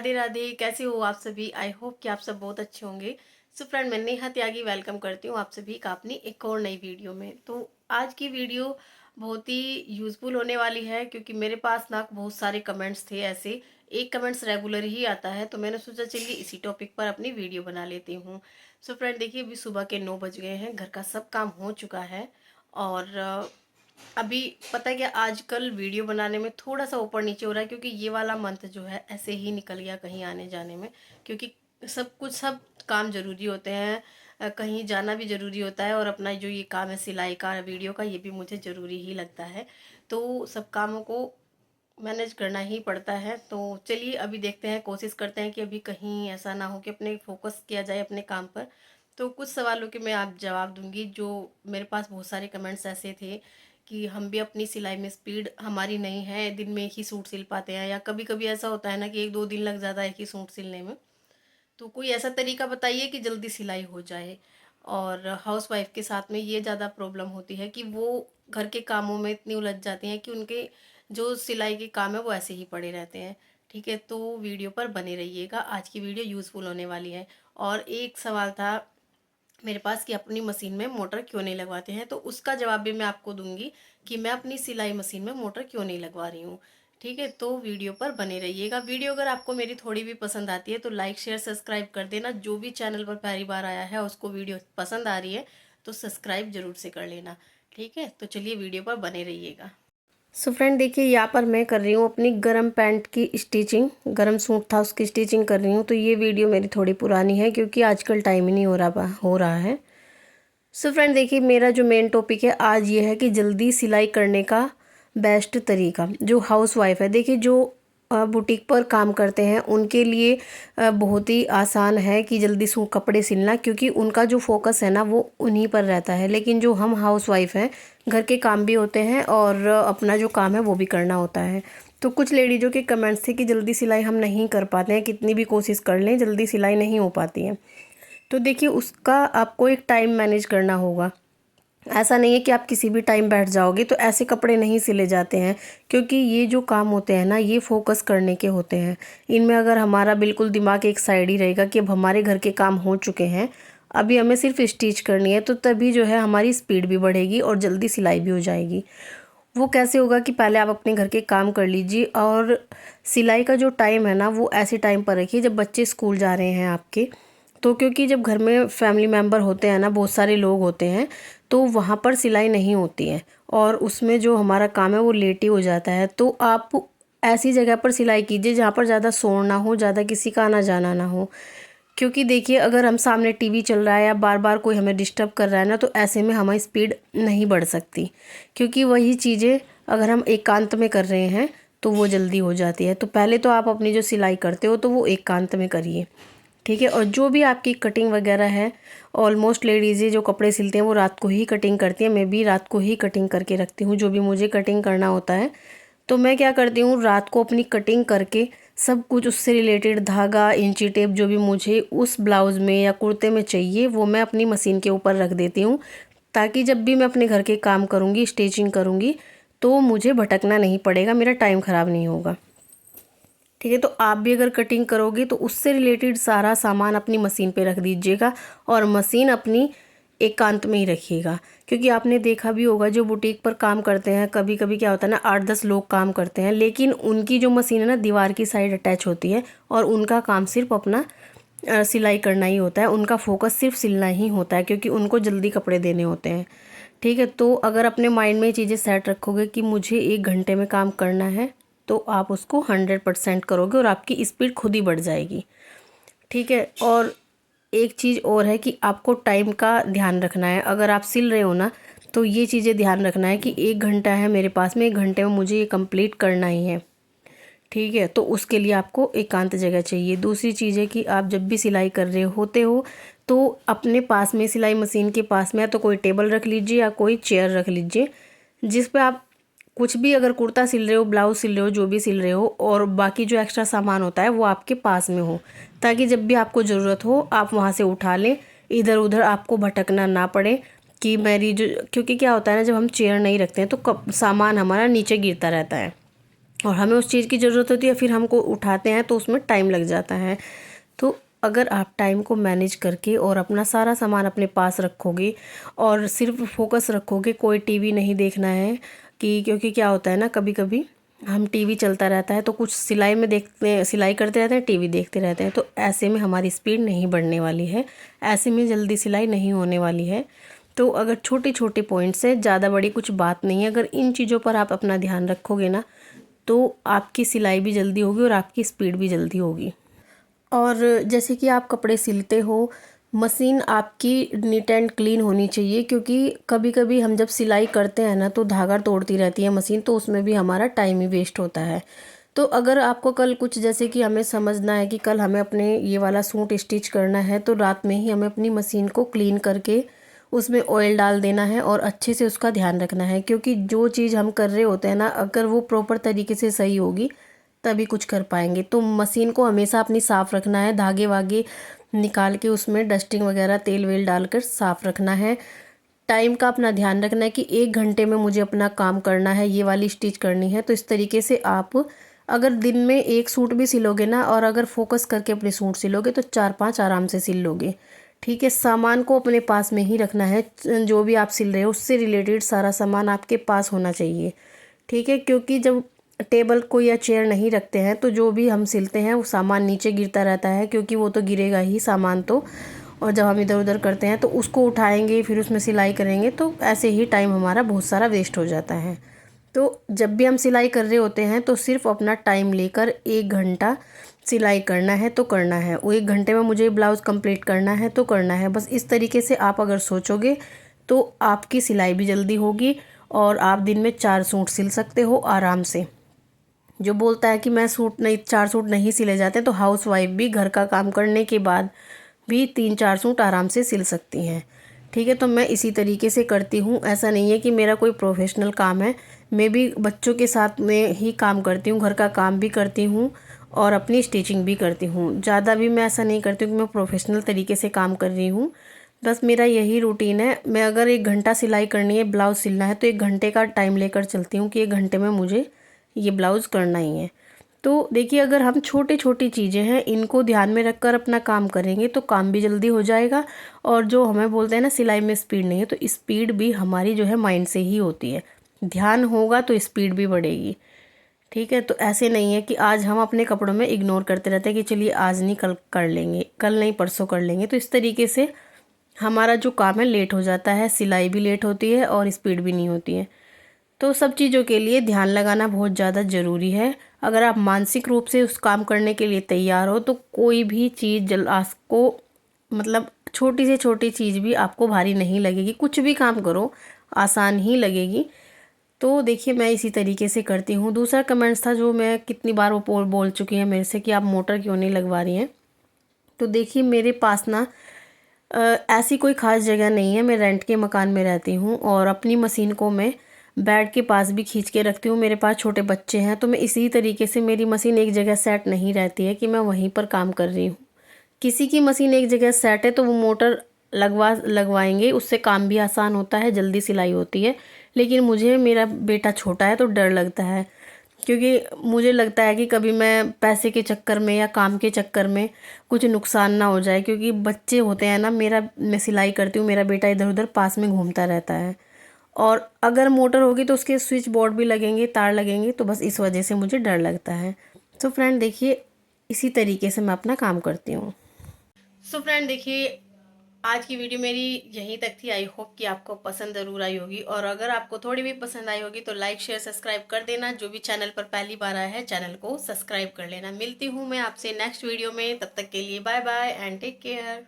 राधे राधे। कैसे हो आप सभी? आई होप कि आप सब बहुत अच्छे होंगे। सो फ्रेंड, मैं नेहा त्यागी वेलकम करती हूँ आप सभी का अपनी एक और नई वीडियो में। तो आज की वीडियो बहुत ही यूज़फुल होने वाली है क्योंकि मेरे पास ना बहुत सारे कमेंट्स थे ऐसे। एक कमेंट्स रेगुलर ही आता है तो मैंने सोचा चलिए इसी टॉपिक पर अपनी वीडियो बना लेती हूँ। सो फ्रेंड देखिए, अभी सुबह के 9 बज गए हैं, घर का सब काम हो चुका है। और अभी पता है क्या, आजकल वीडियो बनाने में थोड़ा सा ऊपर नीचे हो रहा है क्योंकि ये वाला मंथ जो है ऐसे ही निकल गया कहीं आने जाने में। क्योंकि सब काम जरूरी होते हैं, कहीं जाना भी जरूरी होता है, और अपना जो ये काम है सिलाई का, वीडियो का, ये भी मुझे जरूरी ही लगता है। तो सब कामों को मैनेज करना ही पड़ता है। तो चलिए अभी देखते हैं, कोशिश करते हैं कि अभी कहीं ऐसा ना हो कि अपने फोकस किया जाए अपने काम पर। तो कुछ सवालों के मैं आप जवाब दूंगी। जो मेरे पास बहुत सारे कमेंट्स ऐसे थे कि हम भी अपनी सिलाई में स्पीड हमारी नहीं है, दिन में एक ही सूट सिल पाते हैं, या कभी कभी ऐसा होता है ना कि 1-2 दिन लग जाता है एक ही सूट सिलने में। तो कोई ऐसा तरीका बताइए कि जल्दी सिलाई हो जाए। और हाउस वाइफ के साथ में ये ज़्यादा प्रॉब्लम होती है कि वो घर के कामों में इतनी उलझ जाती हैं कि उनके जो सिलाई के काम है वो ऐसे ही पड़े रहते हैं। ठीक है, तो वीडियो पर बने रहिएगा, आज की वीडियो यूज़फुल होने वाली है। और एक सवाल था मेरे पास कि अपनी मशीन में मोटर क्यों नहीं लगवाते हैं, तो उसका जवाब भी मैं आपको दूंगी कि मैं अपनी सिलाई मशीन में मोटर क्यों नहीं लगवा रही हूँ। ठीक है, तो वीडियो पर बने रहिएगा। वीडियो अगर आपको मेरी थोड़ी भी पसंद आती है तो लाइक शेयर सब्सक्राइब कर देना। जो भी चैनल पर पहली बार आया है उसको वीडियो पसंद आ रही है तो सब्सक्राइब जरूर से कर लेना। ठीक है, तो चलिए वीडियो पर बने रहिएगा। सो फ्रेंड देखिए, यहाँ पर मैं कर रही हूँ अपनी गरम पैंट की स्टिचिंग। गरम सूट था उसकी स्टिचिंग कर रही हूँ। तो ये वीडियो मेरी थोड़ी पुरानी है क्योंकि आजकल टाइम ही नहीं हो रहा है। सो फ्रेंड देखिए, मेरा जो मेन टॉपिक है आज ये है कि जल्दी सिलाई करने का बेस्ट तरीका। जो हाउस वाइफ है, देखिए जो बुटीक पर काम करते हैं उनके लिए बहुत ही आसान है कि जल्दी सू कपड़े सिलना, क्योंकि उनका जो फोकस है ना वो उन्हीं पर रहता है। लेकिन जो हम हाउस वाइफ हैं, घर के काम भी होते हैं और अपना जो काम है वो भी करना होता है। तो कुछ लेडीज़ों के कमेंट्स थे कि जल्दी सिलाई हम नहीं कर पाते हैं, कितनी भी कोशिश कर लें जल्दी सिलाई नहीं हो पाती है। तो देखिए उसका आपको एक टाइम मैनेज करना होगा। ऐसा नहीं है कि आप किसी भी टाइम बैठ जाओगे तो ऐसे कपड़े नहीं सिले जाते हैं, क्योंकि ये जो काम होते हैं ना ये फोकस करने के होते हैं। इनमें अगर हमारा बिल्कुल दिमाग एक साइड ही रहेगा कि अब हमारे घर के काम हो चुके हैं, अभी हमें सिर्फ स्टिच करनी है, तो तभी जो है हमारी स्पीड भी बढ़ेगी और जल्दी सिलाई भी हो जाएगी। वो कैसे होगा कि पहले आप अपने घर के काम कर लीजिए, और सिलाई का जो टाइम है ना वो ऐसे टाइम पर रखिए जब बच्चे स्कूल जा रहे हैं आपके। तो क्योंकि जब घर में फैमिली मेम्बर होते हैं ना, बहुत सारे लोग होते हैं, तो वहाँ पर सिलाई नहीं होती है और उसमें जो हमारा काम है वो लेट ही हो जाता है। तो आप ऐसी जगह पर सिलाई कीजिए जहाँ पर ज़्यादा शोर ना हो, ज़्यादा किसी का आना जाना ना हो। क्योंकि देखिए अगर हम सामने टीवी चल रहा है या बार बार कोई हमें डिस्टर्ब कर रहा है ना, तो ऐसे में हमारी स्पीड नहीं बढ़ सकती। क्योंकि वही चीज़ें अगर हम एकांत में कर रहे हैं तो वो जल्दी हो जाती है। तो पहले तो आप अपनी जो सिलाई करते हो तो वो एकांत में करिए। ठीक है, और जो भी आपकी कटिंग वगैरह है, ऑलमोस्ट लेडीज़ जो कपड़े सिलते हैं वो रात को ही कटिंग करती हैं। मैं भी रात को ही कटिंग करके रखती हूँ जो भी मुझे कटिंग करना होता है। तो मैं क्या करती हूँ, रात को अपनी कटिंग करके सब कुछ उससे रिलेटेड धागा, इंची टेप, जो भी मुझे उस ब्लाउज़ में या कुर्ते में चाहिए वो मैं अपनी मशीन के ऊपर रख देती हूँ, ताकि जब भी मैं अपने घर के काम करूँगी, स्टिचिंग करूँगी, तो मुझे भटकना नहीं पड़ेगा, मेरा टाइम ख़राब नहीं होगा। ठीक है, तो आप भी अगर कटिंग करोगे तो उससे रिलेटेड सारा सामान अपनी मशीन पे रख दीजिएगा और मशीन अपनी एकांत में ही रखिएगा। क्योंकि आपने देखा भी होगा जो बुटीक पर काम करते हैं, कभी कभी क्या होता है ना, 8-10 लोग काम करते हैं, लेकिन उनकी जो मशीन है ना दीवार की साइड अटैच होती है और उनका काम सिर्फ अपना सिलाई करना ही होता है। उनका फोकस सिर्फ सिलना ही होता है क्योंकि उनको जल्दी कपड़े देने होते हैं। ठीक है, तो अगर अपने माइंड में ये चीज़ें सेट रखोगे कि मुझे 1 घंटे में काम करना है, तो आप उसको 100% करोगे और आपकी स्पीड खुद ही बढ़ जाएगी। ठीक है, और एक चीज़ और है कि आपको टाइम का ध्यान रखना है। अगर आप सिल रहे हो ना, तो ये चीज़ें ध्यान रखना है कि 1 घंटा है मेरे पास में, 1 घंटे में मुझे ये कंप्लीट करना ही है। ठीक है, तो उसके लिए आपको एकांत जगह चाहिए। दूसरी चीज़ है कि आप जब भी सिलाई कर रहे होते हो तो अपने पास में, सिलाई मशीन के पास में या तो कोई टेबल रख लीजिए या कोई चेयर रख लीजिए, जिस पे आप कुछ भी, अगर कुर्ता सिल रहे हो, ब्लाउज सिल रहे हो, जो भी सिल रहे हो, और बाकी जो एक्स्ट्रा सामान होता है वो आपके पास में हो, ताकि जब भी आपको ज़रूरत हो आप वहाँ से उठा लें, इधर उधर आपको भटकना ना पड़े। कि मेरी जो, क्योंकि क्या होता है ना, जब हम चेयर नहीं रखते हैं तो सामान हमारा नीचे गिरता रहता है। और हमें उस चीज़ की ज़रूरत होती है, फिर हमको उठाते हैं तो उसमें टाइम लग जाता है। तो अगर आप टाइम को मैनेज करके और अपना सारा सामान अपने पास रखोगे और सिर्फ फोकस रखोगे, कोई टीवी नहीं देखना है कि, क्योंकि क्या होता है ना, कभी कभी हम टीवी चलता रहता है तो कुछ सिलाई में देखते, सिलाई करते रहते हैं, टीवी देखते रहते हैं, तो ऐसे में हमारी स्पीड नहीं बढ़ने वाली है, ऐसे में जल्दी सिलाई नहीं होने वाली है। तो अगर छोटे छोटे पॉइंट्स हैं, ज़्यादा बड़ी कुछ बात नहीं है, अगर इन चीज़ों पर आप अपना ध्यान रखोगे ना तो आपकी सिलाई भी जल्दी होगी और आपकी स्पीड भी जल्दी होगी। और जैसे कि आप कपड़े सिलते हो, मशीन आपकी नीट एंड क्लीन होनी चाहिए, क्योंकि कभी कभी हम जब सिलाई करते हैं ना तो धागा तोड़ती रहती है मशीन, तो उसमें भी हमारा टाइम ही वेस्ट होता है। तो अगर आपको कल कुछ, जैसे कि हमें समझना है कि कल हमें अपने ये वाला सूट स्टिच करना है, तो रात में ही हमें अपनी मशीन को क्लीन करके उसमें ऑयल डाल देना है और अच्छे से उसका ध्यान रखना है, क्योंकि जो चीज़ हम कर रहे होते हैं ना, अगर वो प्रॉपर तरीके से सही होगी तभी कुछ कर पाएंगे। तो मशीन को हमेशा अपनी साफ़ रखना है, धागे वागे निकाल के उसमें डस्टिंग वगैरह तेल वेल डालकर साफ़ रखना है। टाइम का अपना ध्यान रखना है कि 1 घंटे में मुझे अपना काम करना है, ये वाली स्टिच करनी है। तो इस तरीके से आप अगर दिन में एक सूट भी सिलोगे ना, और अगर फोकस करके अपने सूट सिलोगे तो 4-5 आराम से सिल लोगे। ठीक है, सामान को अपने पास में ही रखना है, जो भी आप सिल रहे हो उससे रिलेटेड सारा सामान आपके पास होना चाहिए। ठीक है, क्योंकि जब टेबल को या चेयर नहीं रखते हैं तो जो भी हम सिलते हैं वो सामान नीचे गिरता रहता है, क्योंकि वो तो गिरेगा ही सामान तो। और जब हम इधर उधर करते हैं तो उसको उठाएंगे, फिर उसमें सिलाई करेंगे, तो ऐसे ही टाइम हमारा बहुत सारा वेस्ट हो जाता है। तो जब भी हम सिलाई कर रहे होते हैं तो सिर्फ अपना टाइम लेकर 1 घंटा सिलाई करना है तो करना है, वो 1 घंटे में मुझे ब्लाउज़ कंप्लीट करना है तो करना है। बस इस तरीके से आप अगर सोचोगे तो आपकी सिलाई भी जल्दी होगी और आप दिन में 4 सूट सिल सकते हो आराम से। जो बोलता है कि मैं सूट नहीं, 4 सूट नहीं सिले जाते, तो हाउस वाइफ भी घर का काम करने के बाद भी 3-4 सूट आराम से सिल सकती हैं। ठीक है, तो मैं इसी तरीके से करती हूँ। ऐसा नहीं है कि मेरा कोई प्रोफेशनल काम है, मैं भी बच्चों के साथ में ही काम करती हूँ, घर का काम भी करती हूँ और अपनी स्टिचिंग भी करती हूँ। ज़्यादा भी मैं ऐसा नहीं करती हूँ कि मैं प्रोफेशनल तरीके से काम कर रही हूँ। बस मेरा यही रूटीन है। मैं अगर 1 घंटा सिलाई करनी है, ब्लाउज़ सिलना है, तो 1 घंटे का टाइम लेकर चलती हूँ कि 1 घंटे में मुझे ये ब्लाउज़ करना ही है। तो देखिए, अगर हम छोटी छोटी चीज़ें हैं इनको ध्यान में रखकर अपना काम करेंगे तो काम भी जल्दी हो जाएगा। और जो हमें बोलते हैं ना सिलाई में स्पीड नहीं है, तो स्पीड भी हमारी जो है माइंड से ही होती है। ध्यान होगा तो स्पीड भी बढ़ेगी। ठीक है, तो ऐसे नहीं है कि आज हम अपने कपड़ों में इग्नोर करते रहते हैं कि चलिए आज नहीं कल कर लेंगे, कल नहीं परसों कर लेंगे, तो इस तरीके से हमारा जो काम है लेट हो जाता है, सिलाई भी लेट होती है और स्पीड भी नहीं होती है। तो सब चीज़ों के लिए ध्यान लगाना बहुत ज़्यादा ज़रूरी है। अगर आप मानसिक रूप से उस काम करने के लिए तैयार हो तो कोई भी चीज़ जल आपको, मतलब छोटी से छोटी चीज़ भी आपको भारी नहीं लगेगी, कुछ भी काम करो आसान ही लगेगी। तो देखिए, मैं इसी तरीके से करती हूँ। दूसरा कमेंट्स था जो मैं कितनी बार वो बोल चुकी हैं मेरे से कि आप मोटर क्यों नहीं लगवा रही हैं। तो देखिए, मेरे पास ना ऐसी कोई ख़ास जगह नहीं है, मैं रेंट के मकान में रहती हूँ और अपनी मशीन को मैं बेड के पास भी खींच के रखती हूँ। मेरे पास छोटे बच्चे हैं तो मैं इसी तरीके से, मेरी मशीन एक जगह सेट नहीं रहती है कि मैं वहीं पर काम कर रही हूँ। किसी की मशीन एक जगह सेट है तो वो मोटर लगवाएंगे, उससे काम भी आसान होता है, जल्दी सिलाई होती है। लेकिन मुझे, मेरा बेटा छोटा है तो डर लगता है, क्योंकि मुझे लगता है कि कभी मैं पैसे के चक्कर में या काम के चक्कर में कुछ नुकसान ना हो जाए, क्योंकि बच्चे होते हैं ना, मैं सिलाई करती हूँ, मेरा बेटा इधर उधर पास में घूमता रहता है। और अगर मोटर होगी तो उसके स्विच बोर्ड भी लगेंगे, तार लगेंगे, तो बस इस वजह से मुझे डर लगता है। तो फ्रेंड देखिए, इसी तरीके से मैं अपना काम करती हूँ। सो फ्रेंड देखिए, आज की वीडियो मेरी यहीं तक थी। आई होप कि आपको पसंद ज़रूर आई होगी, और अगर आपको थोड़ी भी पसंद आई होगी तो लाइक शेयर सब्सक्राइब कर देना। जो भी चैनल पर पहली बार आया है चैनल को सब्सक्राइब कर लेना। मिलती हूँ मैं आपसे नेक्स्ट वीडियो में, तब तक के लिए bye bye and take care.